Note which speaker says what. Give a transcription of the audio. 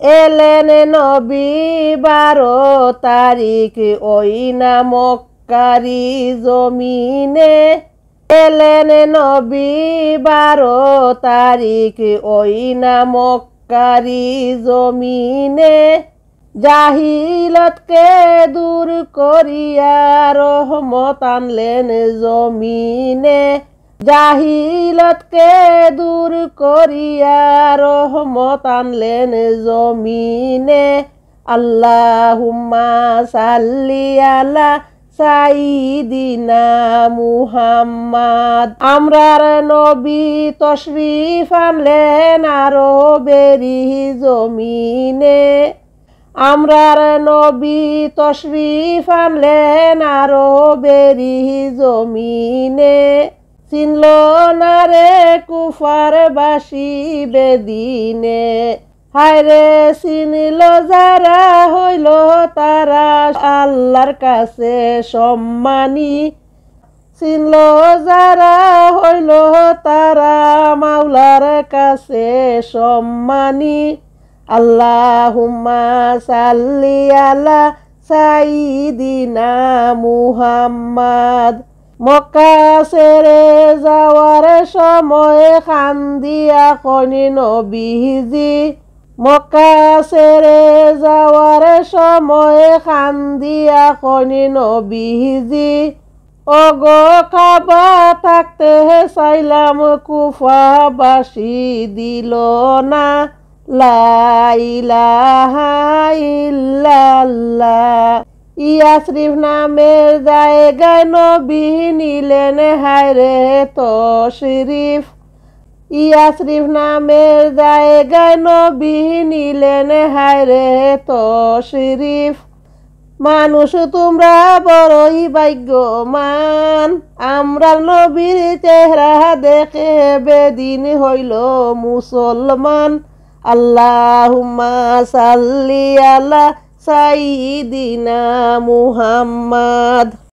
Speaker 1: এলেন নবী 12 তারিখ ওই না মক্কারি জমিনে। এলেন নবী 12 তারিখ ওই না মক্কারি জমিনে। জাহিলতকে দূর করিয়া রহমত আনলেন জমিনে। জাহিলতকে দূর করিয়া রহমত আনলেন জমিনে। আল্লাহুম্মা সাল্লি আলা সাইয়্যিদিনা মুহাম্মাদ। আমরার নবী তশরিফ আনলেন আরবেরি জমিনে। আমরার নবী তশরিফ আনলেন আরবেরি জমিনে। চিনল না রে কুফারবাসী বেদিনে। হায়রে চিনিল যারা হইল তারা আল্লাহর কাছে সম্মানী। চিনল যারা হইল তারা মাওলার কাছে সম্মানী। আল্লাহুম্মা সাল্লি আলা সাইয়্যিদিনা মুহাম্মাদ। মক্কা ছেড়ে যাওয়ার সময় কান্দিয়া কইনি নবীজি। মক্কা ছেড়ে যাওয়ার সময় কান্দিয়া কইনি নবীজি। ওগো কাবা থাকতে চাইলাম কুফাবাসী দিল না। লা ইলাহা ইল্লাল্লাহ। ইয়াসরিফ নামের জায়গায় নবী নিলেন হায়রে তশরিফ। ইয়াসরিফ নামের জায়গায় নবী নিলেন হায়রে তশরিফ। মানুষ তোমরা বড়ই ভাগ্যবান, আমরা নবীর চেহারা দেখে বেদিন হইল মুসলমান। আল্লাহুম্মা সাল্লি আলা সাইয়্যিদিনা মুহাম্মাদ।